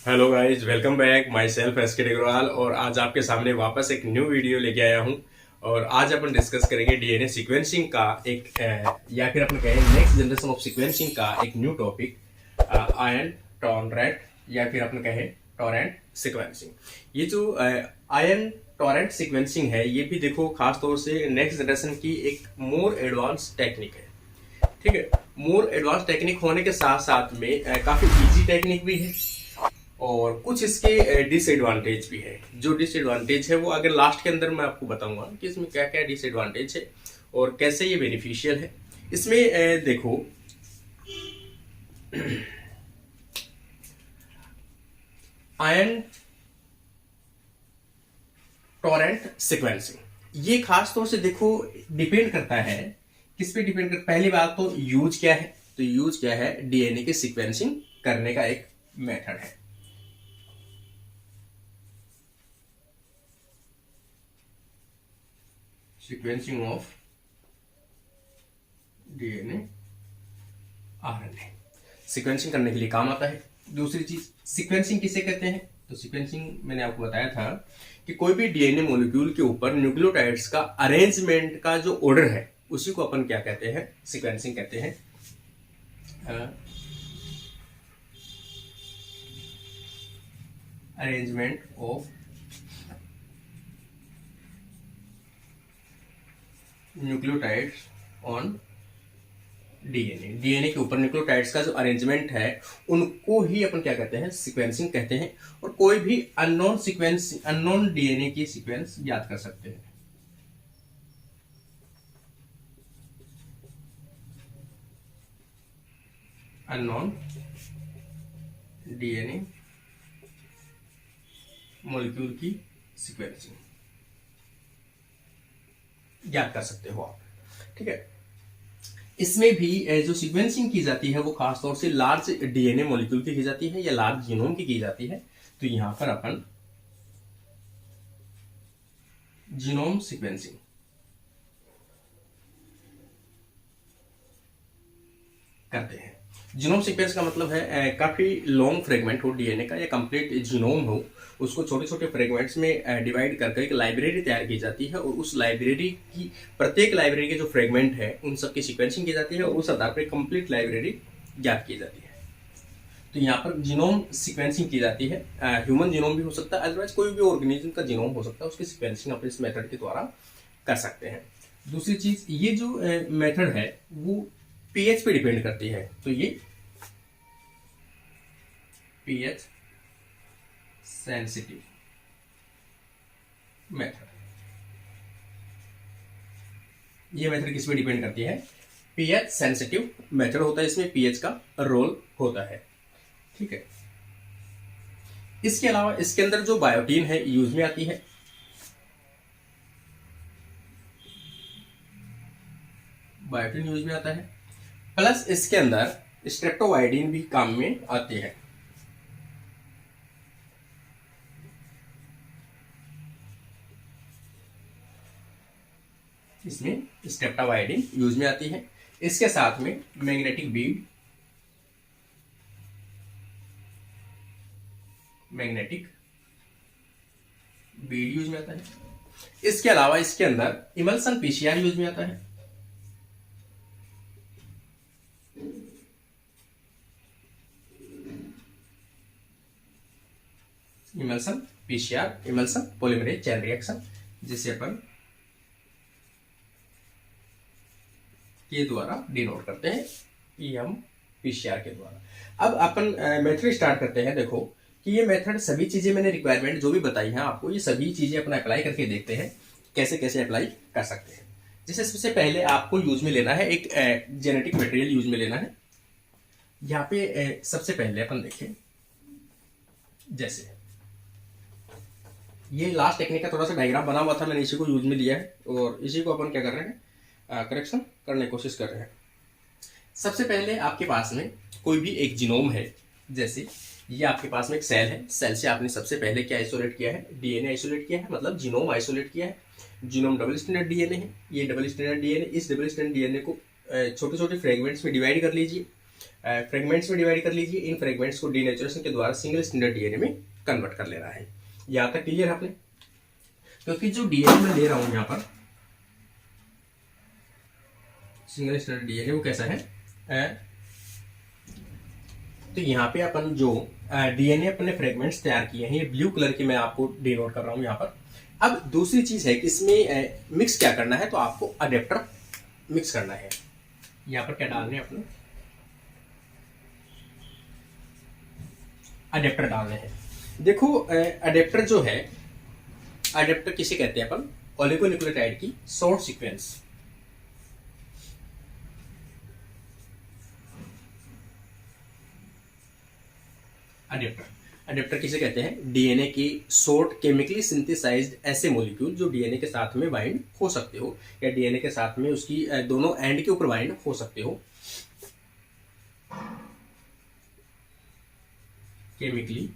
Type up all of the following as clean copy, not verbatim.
Hello guys, welcome back. My self S के अग्रवाल और आज आपके सामने वापस एक न्यू वीडियो लेके आया हूँ। और आज अपन डिस्कस करेंगे डीएनए सीक्वेंसिंग का एक या फिर अपन कहें नेक्स्ट जनरेशन ऑफ सीक्वेंसिंग का एक न्यू टॉपिक, आयन टॉररेंट या फिर अपन कहें टॉरेंट सीक्वेंसिंग। ये जो आयन टॉरेंट सीक्वेंसिंग है, ये भी देखो खास तौर से नेक्स्ट जनरेशन की एक मोर एडवांस टेक्निक है। ठीक है, मोर एडवांस टेक्निक होने के साथ साथ में काफी इजी टेक्निक भी है और कुछ इसके डिसएडवांटेज भी है। जो डिसएडवांटेज है वो अगर लास्ट के अंदर मैं आपको बताऊंगा कि इसमें क्या क्या डिसएडवांटेज है और कैसे ये बेनिफिशियल है। इसमें देखो आयन टॉरेंट सीक्वेंसिंग ये खास तौर से देखो डिपेंड करता है किस पे डिपेंड करता है। पहली बात तो यूज क्या है, तो यूज क्या है, डीएनए के सीक्वेंसिंग करने का एक मेथड है। Sequencing of DNA RNA sequencing करने के लिए काम आता है। दूसरी चीज सीक्वेंसिंग किसे कहते हैं, तो सीक्वेंसिंग मैंने आपको बताया था कि कोई भी डीएनए मॉलिक्यूल के ऊपर न्यूक्लियोटाइड्स का अरेंजमेंट का जो ऑर्डर है उसी को अपन क्या कहते हैं, सीक्वेंसिंग कहते हैं। Arrangement of nucleotides on DNA, DNA के ऊपर न्यूक्लियोटाइड्स का जो अरेंजमेंट है उनको ही अपन क्या कहते हैं, सीक्वेंसिंग कहते हैं। और कोई भी अननोन सीक्वेंस, अननोन डीएनए की सीक्वेंस याद कर सकते हैं। अननोन डीएनए मॉलिक्यूल की सीक्वेंसिंग याद कर सकते हो आप। ठीक है, इसमें भी जो सीक्वेंसिंग की जाती है वो खासतौर से लार्ज डीएनए मॉलिक्यूल की जाती है या लार्ज जीनोम की जाती है। तो यहां पर अपन जीनोम सीक्वेंसिंग करते हैं। जीनोम सीक्वेंस का मतलब है काफी लॉन्ग फ्रेगमेंट हो डीएनए का या कंप्लीट जीनोम हो, उसको छोटे छोटे फ्रेगमेंट्स में डिवाइड करके एक लाइब्रेरी तैयार की जाती है और उस लाइब्रेरी की प्रत्येक लाइब्रेरी के जो फ्रेगमेंट है उन सबकी सीक्वेंसिंग की जाती है और उस आधार पर कंप्लीट लाइब्रेरी ज्ञात की जाती है। तो यहाँ पर जीनोम सीक्वेंसिंग की जाती है। ह्यूमन जीनोम भी हो सकता है, अदरवाइज कोई भी ऑर्गेनिज्म का जीनोम हो सकता है, उसकी सीक्वेंसिंग आप इस मेथड के द्वारा कर सकते हैं। दूसरी चीज, ये जो मेथड है वो पीएच पे डिपेंड करती है। तो ये पीएच सेंसिटिव मेथड, ये मेथड किस पे डिपेंड करती है, पीएच सेंसिटिव मेथड होता है, इसमें पीएच का रोल होता है। ठीक है, इसके अलावा इसके अंदर जो बायोटीन है यूज में आती है। बायोटीन यूज में आता है, प्लस इसके अंदर स्ट्रेप्टोवाइडिन भी काम में आती है। इसमें स्ट्रेप्टोवाइडिन यूज में आती है। इसके साथ में magnetic Beed, magnetic Beed use में आता है। इसके अलावा इसके अंदर इमल्सन पीसीआर यूज में आता है। Emulsion PCR, emulsion polymerase chain reaction, जिसे अपन के द्वारा डिनोट करते हैं, ईएम पीसीआर के द्वारा। अब अपन मेथड स्टार्ट करते हैं। देखो कि ये मेथड सभी चीजें मैंने रिक्वायरमेंट जो भी बताई है आपको, ये सभी चीजें अपन अप्लाई करके देखते हैं कैसे कैसे अप्लाई कर सकते हैं। जैसे सबसे पहले आपको यूज में लेना है एक जेनेटिक मटेरियल यूज में लेना है। यहाँ पे सबसे पहले अपन देखें, जैसे ये लास्ट टेक्निक का थोड़ा सा डायग्राम बना हुआ था, मैंने इसी को यूज में लिया है और इसी को अपन क्या कर रहे हैं, करेक्शन करने की कोशिश कर रहे हैं। सबसे पहले आपके पास में कोई भी एक जीनोम है, जैसे ये आपके पास में एक सेल है, सेल से आपने सबसे पहले क्या आइसोलेट किया है, डीएनए आइसोलेट किया है, मतलब जीनोम आइसोलेट किया है। जीनोम डबल स्टैंडर्ड डीएनए है, ये डबल स्टैंडर्ड डीएनए, इस डबल स्टैंडर्ड डीएनए को छोटे छोटे फ्रेगमेंट्स में डिवाइड कर लीजिए। फ्रेगमेंट्स में डिवाइड कर लीजिए, इन फ्रेगमेंट्स को डीनेचुरेशन के द्वारा सिंगल स्टैंडर्ड डीएनए में कन्वर्ट कर लेना है। यहाँ तक क्लियर है आपने? क्योंकि जो डीएनए मैं ले रहा हूं यहाँ पर सिंगल स्टैंडर्ड डीएनए वो कैसा है, तो यहाँ पे अपन जो डीएनए अपने फ्रेगमेंट्स तैयार किए हैं, ये ब्लू कलर की मैं आपको डिनोट कर रहा हूं यहाँ पर। अब दूसरी चीज है कि इसमें मिक्स क्या करना है, तो आपको अडेप्टर मिक्स करना है। यहाँ पर क्या डालने हैं अपने, अडेप्टर डालने हैं। देखो अडेप्टर जो है, अडेप्टर किसे कहते हैं अपन, ओलिगोन्यूक्लियोटाइड की शॉर्ट सीक्वेंस। अडेप्टर किसे कहते हैं, डीएनए की शॉर्ट केमिकली सिंथेसाइज्ड ऐसे मॉलिक्यूल जो डीएनए के साथ में बाइंड हो सकते हो, या डीएनए के साथ में उसकी दोनों एंड के ऊपर बाइंड हो सकते हो। Chemically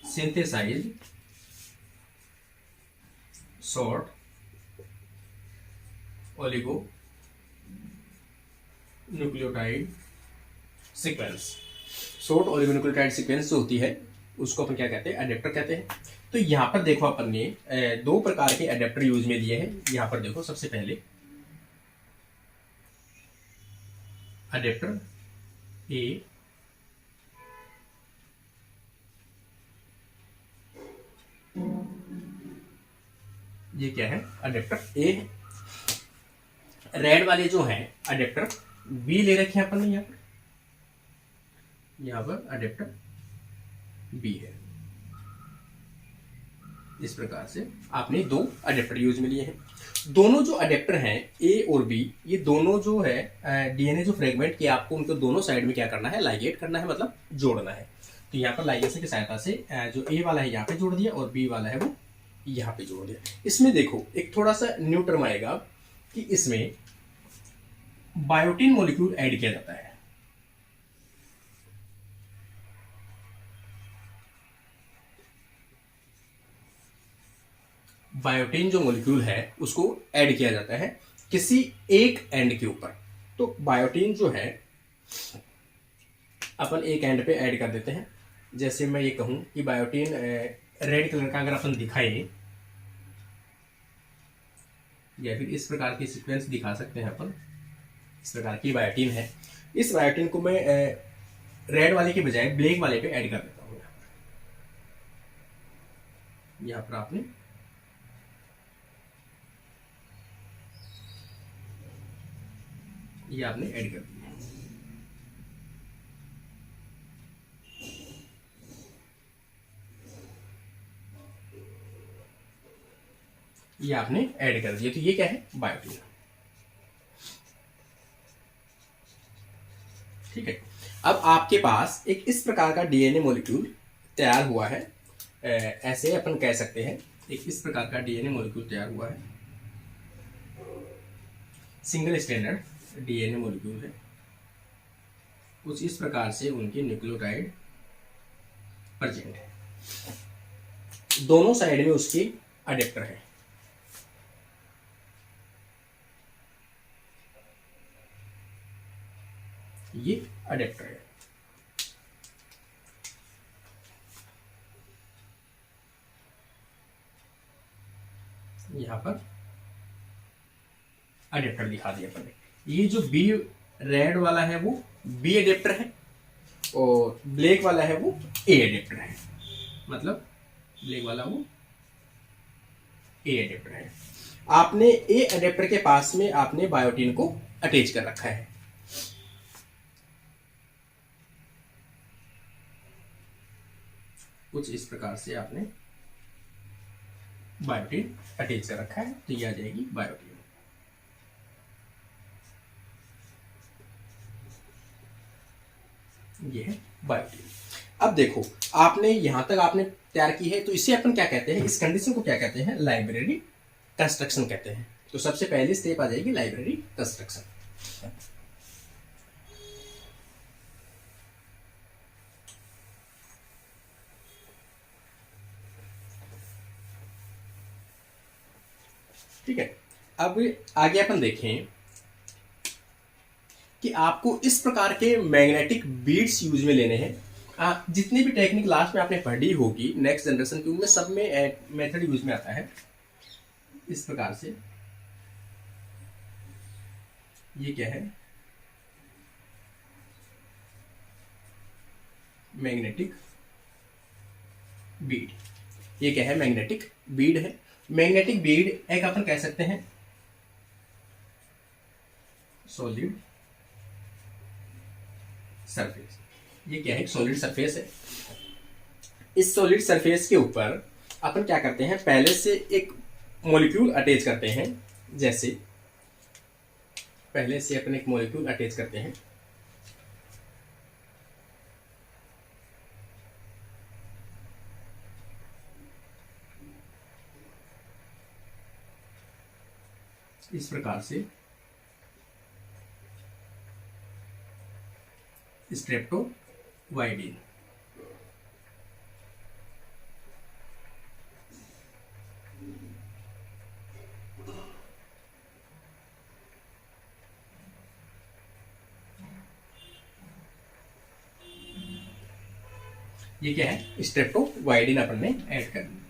synthesised short oligo nucleotide sequence. Short oligonucleotide sequence जो होती है उसको अपन क्या कहते हैं, अडेप्टर कहते हैं। तो यहाँ पर देखो अपन ने दो प्रकार के अडेप्टर यूज में लिए हैं। यहाँ पर देखो सबसे पहले अडेप्टर ए, ये क्या है, अडेप्टर ए है। रेड वाले जो हैं अडेप्टर बी ले रखे हैं अपन ने, यहाँ पर अडेप्टर बी है। इस प्रकार से आपने दो अडेप्टर यूज में लिए हैं। दोनों जो अडेप्टर हैं ए और बी, ये दोनों जो है डीएनए जो फ्रेगमेंट के आपको उनको दोनों साइड में क्या करना है, लाइगेट करना है, मतलब जोड़ना है। तो यहाँ पर लाइगेशन की सहायता से जो ए वाला है यहाँ पे जोड़ दिया और बी वाला है वो यहाँ पे जोड़ दिया। इसमें देखो एक थोड़ा सा न्यू टर्म आएगा कि इसमें बायोटिन मॉलिक्यूल ऐड किया जाता है। बायोटिन जो मॉलिक्यूल है उसको ऐड किया जाता है किसी एक एंड के ऊपर। तो बायोटिन जो है अपन एक एंड पे ऐड कर देते हैं। जैसे मैं ये कहूं कि बायोटिन रेड कलर का अगर अपन दिखाए, या फिर इस प्रकार की सीक्वेंस दिखा सकते हैं अपन, इस प्रकार की बायोटिन है। इस बायोटिन को मैं रेड वाले के बजाय ब्लैक वाले पे ऐड कर देता हूं। यहाँ पर आपने ये आपने ऐड कर दिया। ये आपने ऐड कर दिया, तो ये क्या है, बायोटिन। ठीक है। अब आपके पास एक इस प्रकार का डीएनए मॉलिक्यूल तैयार हुआ है। ऐसे अपन कह सकते हैं एक इस प्रकार का डीएनए मॉलिक्यूल तैयार हुआ है। सिंगल स्टैंडर्ड डीएनए मॉलिक्यूल है। कुछ इस प्रकार से उनके न्यूक्लियोटाइड प्रेजेंट है। दोनों साइड में उसके अडेप्टर है। ये अडेप्टर है। यहां पर अडेप्टर दिखा दिया अपन ने। ये जो बी रेड वाला है वो बी अडेप्टर है और ब्लैक वाला है वो ए अडेप्टर है। मतलब ब्लैक वाला वो ए अडेप्टर है। आपने ए अडेप्टर के पास में आपने बायोटिन को अटैच कर रखा है। कुछ इस प्रकार से आपने बायोटिन अटैच कर रखा है, तो ये आ जाएगी बायोटिन। ये है बायोटिन। अब देखो आपने यहां तक आपने तैयार की है, तो इसे अपन क्या कहते हैं, इस कंडीशन को क्या कहते हैं, लाइब्रेरी कंस्ट्रक्शन कहते हैं। तो सबसे पहली स्टेप आ जाएगी लाइब्रेरी कंस्ट्रक्शन। ठीक है। अब आगे अपन देखें कि आपको इस प्रकार के मैग्नेटिक बीड्स यूज में लेने हैं। जितनी भी टेक्निक लास्ट में आपने पढ़ी होगी नेक्स्ट जनरेशन की, उनमें सब में मेथड यूज में आता है इस प्रकार से। ये क्या है, मैग्नेटिक बीड। ये क्या है, मैग्नेटिक बीड है। मैग्नेटिक बीड एक अपन कह सकते हैं सॉलिड सरफेस। ये क्या है, सॉलिड सरफेस है। इस सॉलिड सरफेस के ऊपर अपन क्या करते हैं, पहले से एक मॉलिक्यूल अटैच करते हैं। जैसे पहले से अपन एक मॉलिक्यूल अटैच करते हैं। इस प्रकार से स्ट्रेप्टोवाइडिन। ये क्या है, स्ट्रेप्टोवाइडिन अपन ने ऐड कर दिया।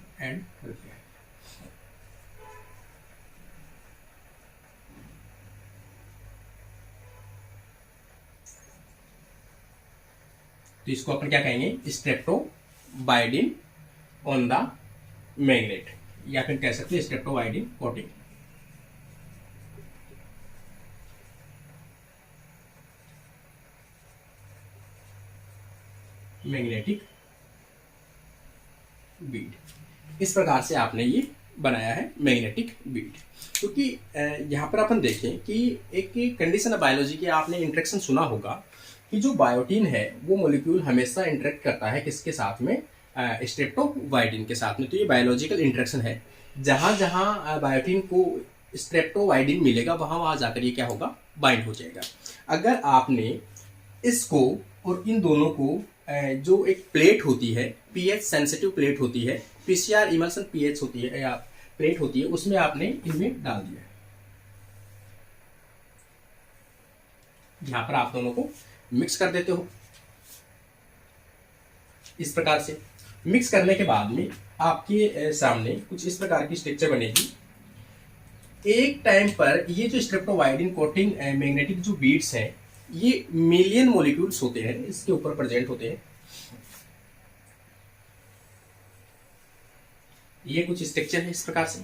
तो इसको अपन क्या कहेंगे, स्ट्रेप्टोवाइडिन ऑन द मैग्नेट, या फिर कह सकते हैं स्ट्रेप्टोवाइडिन कोटिंग। मैग्नेटिक बीड। इस प्रकार से आपने ये बनाया है मैग्नेटिक बीड। क्योंकि यहाँ पर अपन देखें कि एक कंडीशन है बायोलॉजी की, आपने इंटरेक्शन सुना होगा कि जो बायोटीन है वो मॉलिक्यूल हमेशा इंटरेक्ट करता है किसके साथ में, स्ट्रेप्टोवाइडिन के साथ में। तो ये बायोलॉजिकल इंटरेक्शन है। जहां जहां बायोटीन को स्ट्रेप्टोवाइडिन मिलेगा वहां वहां जाकर ये क्या होगा, बाइंड हो जाएगा। अगर आपने इसको और इन दोनों को जो एक प्लेट होती है, पीएच सेंसिटिव प्लेट होती है, पीसीआर इमल्सन पीएच होती है या प्लेट होती है, उसमें आपने इनमें डाल दिया। यहां पर आप दोनों को मिक्स कर देते हो। इस प्रकार से मिक्स करने के बाद में आपके सामने कुछ इस प्रकार की स्ट्रक्चर बनेगी। एक टाइम पर ये जो स्ट्रेप्टोवाइडिन कोटिंग मैग्नेटिक जो बीड्स हैं, ये मिलियन मॉलिक्यूल्स होते हैं, इसके ऊपर प्रेजेंट होते हैं। ये कुछ स्ट्रक्चर है इस प्रकार से,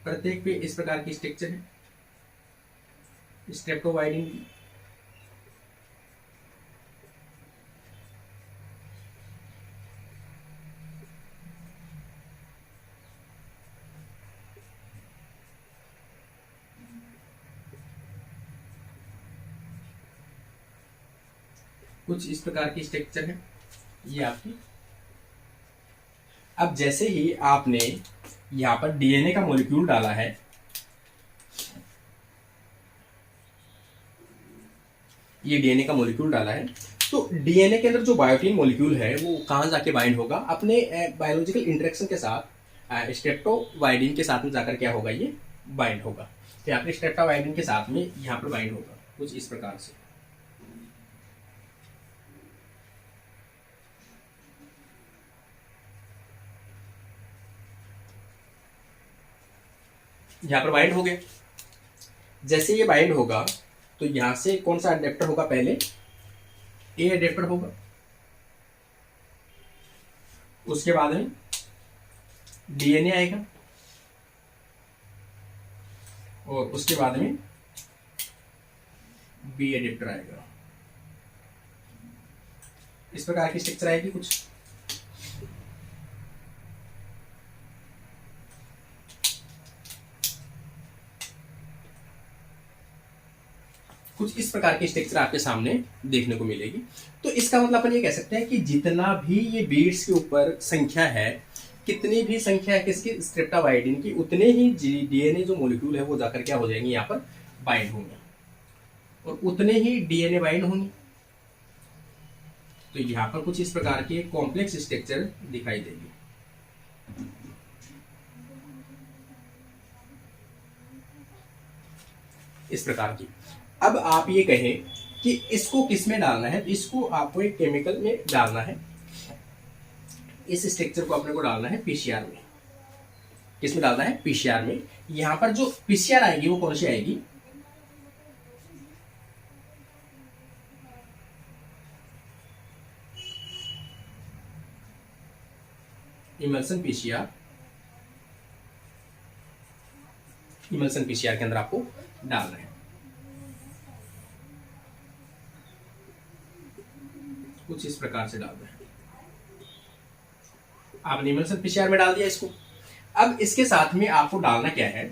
प्रत्येक पे इस प्रकार की स्ट्रक्चर है स्ट्रेप्टोवाइडिन की। कुछ इस प्रकार की स्ट्रक्चर है ये आपकी। अब जैसे ही आपने यहां पर डीएनए का मॉलिक्यूल डाला है, ये डीएनए का मॉलिक्यूल डाला है, तो डीएनए के अंदर जो बायोटीन मॉलिक्यूल है वो कहां जाके बाइंड होगा, अपने बायोलॉजिकल इंटरेक्शन के साथ स्ट्रेप्टोवाइडिन के साथ में जाकर क्या होगा, ये बाइंड होगा। तो यहाँ पर स्ट्रेप्टोवाइडिन के साथ में यहाँ पर बाइंड होगा कुछ इस प्रकार से। यहाँ पर बाइंड हो गए। जैसे ये बाइंड होगा तो यहां से कौन सा अडेप्टर होगा, पहले ए अडेप्टर होगा, उसके बाद में डीएनए आएगा और उसके बाद में बी अडेप्टर आएगा। इस प्रकार की स्ट्रक्चर आएगी कुछ इस प्रकार की स्ट्रक्चर आपके सामने देखने को मिलेगी। तो इसका मतलब अपन ये कह सकते हैं कि जितना भी ये बीड्स के ऊपर संख्या है, कितनी भी संख्या है किसकी, स्ट्रेप्टोवाइडिन की, उतने ही डीएनए जो मॉलिक्यूल है वो जाकर क्या हो जाएंगे, यहाँ पर बाइंड होंगे और उतने ही डीएनए बाइंड होंगे। तो यहाँ पर कुछ इस प्रकार की कॉम्प्लेक्स स्ट्रक्चर दिखाई देगी। इस प्रकार की अब आप ये कहें कि इसको किस में डालना है, इसको आपको एक केमिकल में डालना है। इस स्ट्रक्चर को अपने को डालना है पीसीआर में। किस में डालना है? पीसीआर में। यहां पर जो पीसीआर आएगी वो कौन सी आएगी? Emulsion PCR. इमल्सन पीसीआर के अंदर आपको डालना है। कुछ इस प्रकार से डालना है। आपने इमल्सन पीसीआर में डाल दिया इसको। अब इसके साथ में आपको डालना क्या है?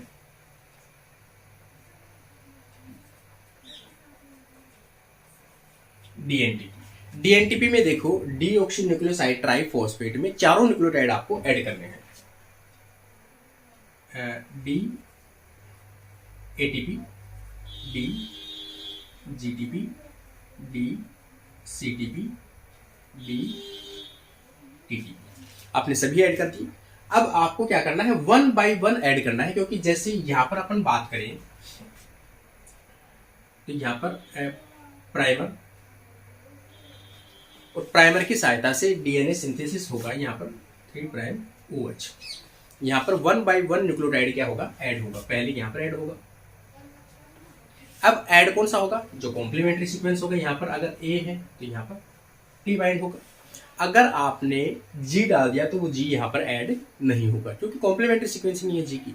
डीएनटीपी। डीएनटीपी में देखो, डीऑक्सी न्यूक्लियोसाइड ट्राइफॉस्फेट में चारों न्यूक्लियोटाइड आपको ऐड करने हैं। D ATP, D GTP, D CTP, D TTP, आपने सभी ऐड कर दिए। अब आपको क्या करना है? 1 by 1 ऐड करना है, क्योंकि जैसे यहां पर अपन बात करें तो यहां पर प्राइमर, और प्राइमर की सहायता से डीएनए सिंथेसिस होगा। यहाँ पर 3 प्राइम OH, यहाँ पर 1 by 1 न्यूक्लियोटाइड क्या होगा? ऐड होगा। पहले यहाँ पर ऐड होगा। अब ऐड कौन सा होगा? जो कॉम्प्लीमेंट्री सीक्वेंस होगा। यहाँ पर अगर A है तो यहाँ पर T बाइंड होगा। अगर आपने G डाल दिया तो वो G यहाँ पर ऐड नहीं होगा, क्योंकि कॉम्प्लीमेंट्री सीक्वेंस नहीं है G की।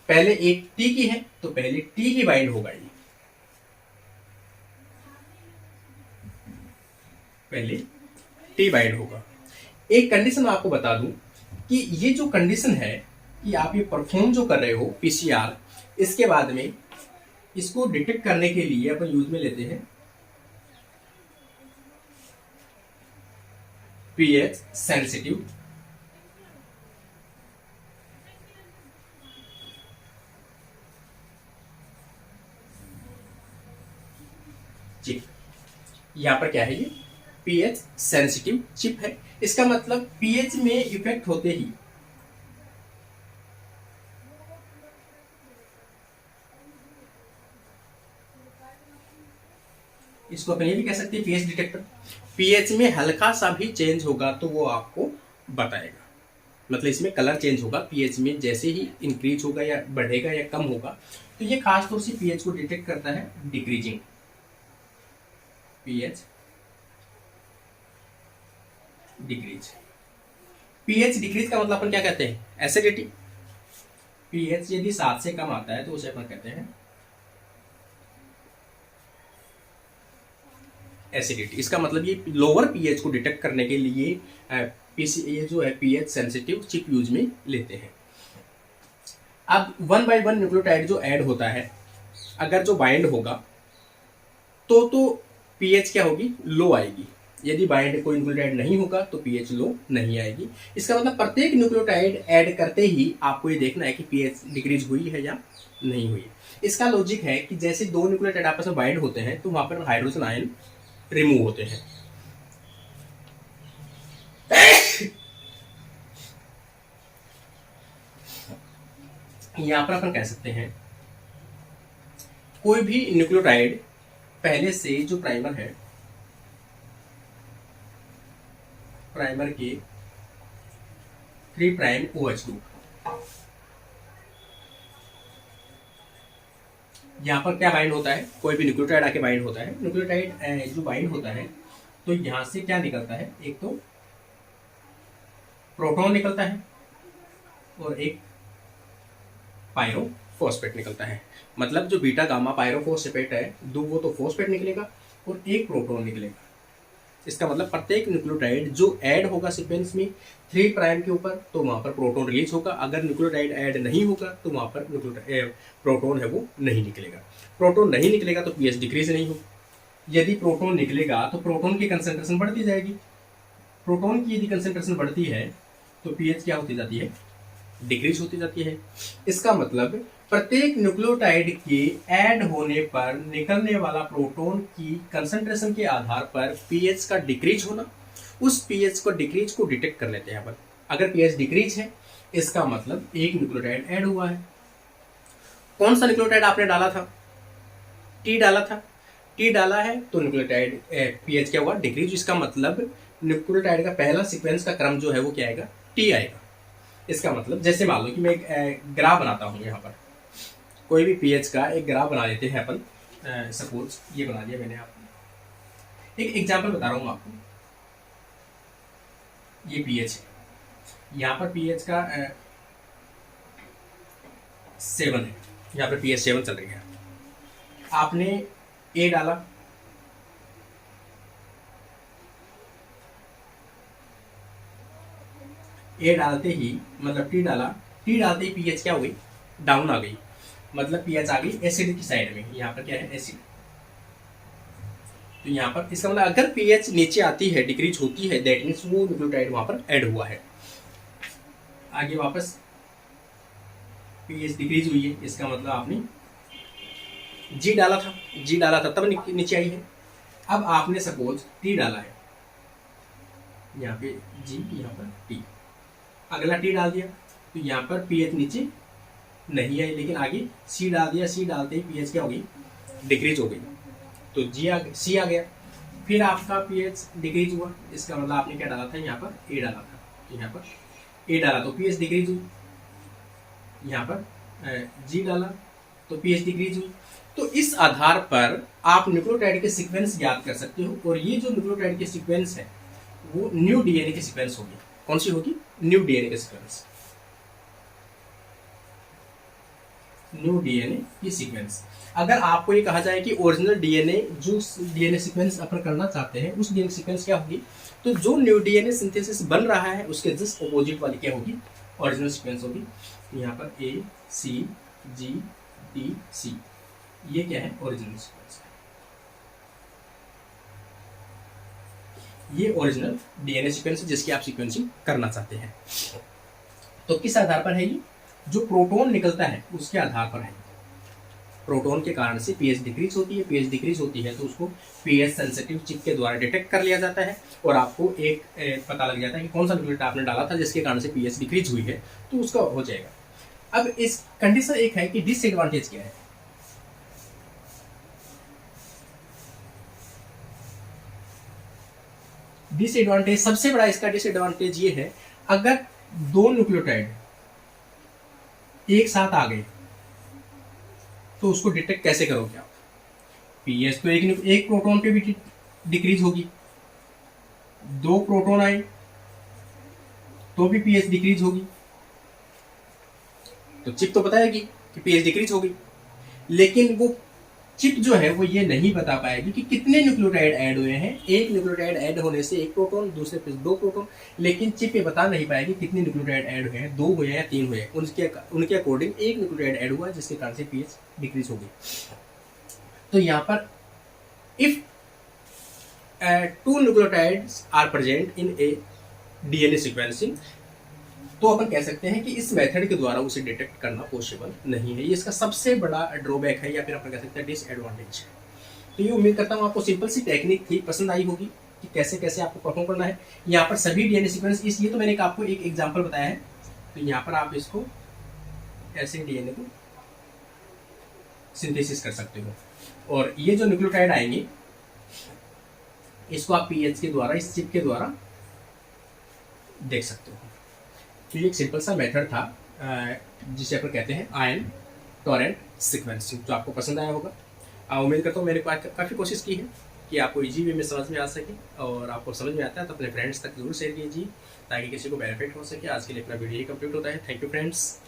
पहले एक T की है तो पहले T की बाइंड होगा। ये पहले T बाइंड होगा। एक कंडीशन आपको बता दूं कि ये जो कंडीशन है कि आप ये परफॉर्म जो कर रहे हो पीसीआर, इसके बाद में इसको डिटेक्ट करने के लिए अपन यूज में लेते हैं पीएच सेंसिटिव चिप। यहां पर क्या है? ये पीएच सेंसिटिव चिप है। इसका मतलब पीएच में इफेक्ट होते ही इसको अपन ये भी कह सकते हैं पीएच डिटेक्टर। पीएच में हल्का सा भी चेंज होगा तो वो आपको बताएगा, मतलब इसमें कलर चेंज होगा। पीएच में जैसे ही इंक्रीज होगा या बढ़ेगा या कम होगा, तो ये खासतौर से पीएच को डिटेक्ट करता है decreasing. PH decrease. PH decrease का मतलब अपन क्या कहते हैं? एसिडिटी। पीएच यदि 7 से कम आता है तो उसे अपन कहते हैं एसिडिटी। इसका मतलब ये लोअर पीएच को डिटेक्ट करने के लिए ये जो है पीएच सेंसिटिव चिप यूज में लेते हैं। अब 1 by 1 न्यूक्लियोटाइड जो ऐड होता है, अगर जो बाइंड होगा तो पीएच क्या होगी? लो आएगी। यदि बाइंड कोई न्यूक्लियोटाइड नहीं होगा तो पीएच लो नहीं आएगी। इसका मतलब प्रत्येक न्यूक्लियोटाइड ऐड करते ही आपको ये देखना है कि पीएच डिक्रीज हुई है या नहीं हुई। इसका लॉजिक है कि जैसे दो न्यूक्लियोटाइड आपस में बाइंड होते हैं तो वहां पर हाइड्रोजन आयन रिमूव होते हैं। यहां पर अपन कह सकते हैं कोई भी न्यूक्लियोटाइड पहले से जो प्राइमर है, प्राइमर के 3 प्राइम OH ग्रुप, यहां पर क्या बाइंड होता है? कोई भी न्यूक्लियोटाइड आके बाइंड होता है। न्यूक्लियोटाइड जो बाइंड होता है तो यहां से क्या निकलता है? एक तो प्रोटॉन निकलता है और एक पायरोफॉस्फेट निकलता है। मतलब जो बीटा गामा पायरोफॉस्फेट है, दो वो तो फॉस्फेट निकलेगा और एक प्रोटॉन निकलेगा। इसका मतलब प्रत्येक न्यूक्लियोटाइड जो ऐड होगा सीक्वेंस में 3 प्राइम के ऊपर तो वहां पर प्रोटॉन रिलीज होगा। अगर न्यूक्लियोटाइड ऐड नहीं होगा तो वहां पर प्रोटॉन है वो नहीं निकलेगा। प्रोटॉन नहीं निकलेगा तो पीएच डिक्रीज नहीं होगा। यदि प्रोटॉन निकलेगा तो प्रोटॉन की कंसंट्रेशन बढ़ती जाएगी। प्रोटॉन की यदि कंसंट्रेशन बढ़ती है तो पीएच क्या होती जाती है? डिक्रीज होती जाती है। इसका मतलब प्रत्येक न्यूक्लियोटाइड के ऐड होने पर निकलने वाला प्रोटॉन की कंसंट्रेशन के आधार पर पीएच का डिक्रीज होना, उस पीएच को डिक्रीज को डिटेक्ट कर लेते हैं अपन। अगर पीएच डिक्रीज है इसका मतलब एक न्यूक्लियोटाइड ऐड हुआ है। कौन सा न्यूक्लियोटाइड आपने डाला था? टी डाला था। टी डाला है तो न्यूक्लियोटाइड पीएच क्या हुआ, डिक्रीज। इसका मतलब न्यूक्लियोटाइड का पहला सीक्वेंस का क्रम जो है वो क्या आएगा, टी आएगा। इसका मतलब जैसे मान लो कि मैं एक ग्राफ बनाता हूँ, यहाँ पर कोई भी पीएच का एक ग्राफ बना लेते हैं अपन। सपोज ये बना दिया मैंने आपको, एक एग्जांपल बता रहा हूँ आपको। ये पीएच है, यहाँ पर पीएच का 7 है, यहाँ पर पीएच 7 चल रही है। आपने ए डाला, ए डालते ही मतलब टी डाला, टी डालते ही पीएच क्या हो गई, डाउन आ गई। मतलब पीएच आ गई एसिड की साइड में। यहाँ पर क्या है, एसिड। तो यहाँ पर इसका मतलब अगर पीएच नीचे आती है, डिक्रीज होती है, दैट मीन्स वो न्यूक्लियोटाइड वहां पर ऐड हुआ है। आगे वापस पीएच डिक्रीज हुई है, इसका मतलब आपने जी डाला था, जी डाला था तब नीचे आई है। अब आपने सपोज टी डाला है, यहाँ पे जी, यहाँ पर टी, अगला टी डाल दिया तो यहाँ पर पीएच नीचे नहीं आई, लेकिन आगे सी डाल दिया, सी डालते ही पीएच क्या हो गई, डिक्रीज हो गई। तो सी आ गया। फिर आपका पीएच डिक्रीज हुआ, इसका मतलब आपने क्या डाला था, यहाँ पर ए डाला था, तो यहाँ पर ए डाला तो पीएच डिक्रीज हुई। यहाँ पर जी डाला तो पीएच डिक्रीज हुई। तो इस आधार पर आप न्यूक्लियोटाइड के सीक्वेंस ज्ञात कर सकते हो, और ये जो न्यूक्लियोटाइड के सीक्वेंस है वो न्यू डीएनए के सीक्वेंस होगी। कौन सी होगी, न्यू डीएनए के सीक्वेंस, न्यू डीएनए की सीक्वेंस। अगर आपको ये कहा जाए कि ओरिजिनल डीएनए, जो डीएनए सीक्वेंस अपन करना चाहते हैं उस डीएनए सीक्वेंस क्या होगी, तो जो न्यू डीएनए सिंथेसिस बन रहा है उसके जस्ट अपोजिट वाली क्या होगी, ओरिजिनल सीक्वेंस होगी। यहाँ पर ए सी जी टी सी, ये क्या है, ओरिजिनल सीक्वेंस है। ये ओरिजिनल डीएनए सीक्वेंस है जिसकी आप सीक्वेंसिंग करना चाहते हैं। तो किस आधार पर है ये, जो प्रोटॉन निकलता है उसके आधार पर है। प्रोटॉन के कारण से पीएच डिक्रीज होती है, पीएच डिक्रीज होती है तो उसको पीएच सेंसिटिव चिप के द्वारा डिटेक्ट कर लिया जाता है, और आपको एक पता लग जाता है कि कौन सा न्यूक्लियोटाइड आपने डाला था जिसके कारण से पीएच डिक्रीज हुई है, तो उसका हो जाएगा। अब इस कंडीशन एक है कि डिसएडवांटेज क्या है। डिसएडवांटेज, सबसे बड़ा इसका डिसएडवांटेज ये है, अगर दो न्यूक्लियोटाइड एक साथ आ गए तो उसको डिटेक्ट कैसे करोगे आप। पीएच तो एक प्रोटॉन पे भी डिक्रीज होगी, दो प्रोटॉन आए तो भी पीएच डिक्रीज होगी। तो चिप तो बताएगी कि पीएच डिक्रीज होगी, लेकिन वो चिप जो है वो ये नहीं बता पाएगी कि कितने न्यूक्लियोटाइड ऐड हुए हैं। एक न्यूक्लियोटाइड ऐड होने से एक प्रोटॉन, दूसरे पे दो प्रोटॉन, लेकिन चिप ये बता नहीं पाएगी कितने न्यूक्लियोटाइड ऐड हुए हैं, 2 हुए हैं या 3 हुए हैं। उनके अकॉर्डिंग एक न्यूक्लियोटाइड ऐड हुआ जिसके कारण से पीएच डिक्रीज हो गई। तो यहाँ पर if 2 nucleotides are present in a DNA sequencing, तो अपन कह सकते हैं कि इस मेथड के द्वारा उसे डिटेक्ट करना पॉसिबल नहीं है। ये इसका सबसे बड़ा ड्रॉबैक है, या फिर अपन कह सकते हैं डिसएडवांटेज है। तो ये उम्मीद करता हूँ आपको सिंपल सी टेक्निक थी, पसंद आई होगी कि कैसे कैसे आपको परफॉर्म करना है। यहाँ पर सभी डीएनए सीक्वेंस, इसलिए तो मैंने आपको एक एग्जाम्पल बताया है। तो यहाँ पर आप इसको ऐसे डीएनए को सिंथेसिस कर सकते हो, और ये जो न्यूक्लियोटाइड आएंगे इसको आप पीएच के द्वारा, इस चिप के द्वारा देख सकते हो। तो ये एक सिंपल सा मेथड था जिसे अपन कहते हैं आयन टॉरेंट सीक्वेंसिंग, जो आपको पसंद आया होगा। उम्मीद करता हूँ मैंने काफ़ी कोशिश की है कि आपको इजी वे में समझ में आ सके, और आपको समझ में आता है तो अपने फ्रेंड्स तक जरूर शेयर कीजिए ताकि किसी को बेनिफिट हो सके। आज के लिए अपना वीडियो ही कंप्लीट होता है। Thank you friends.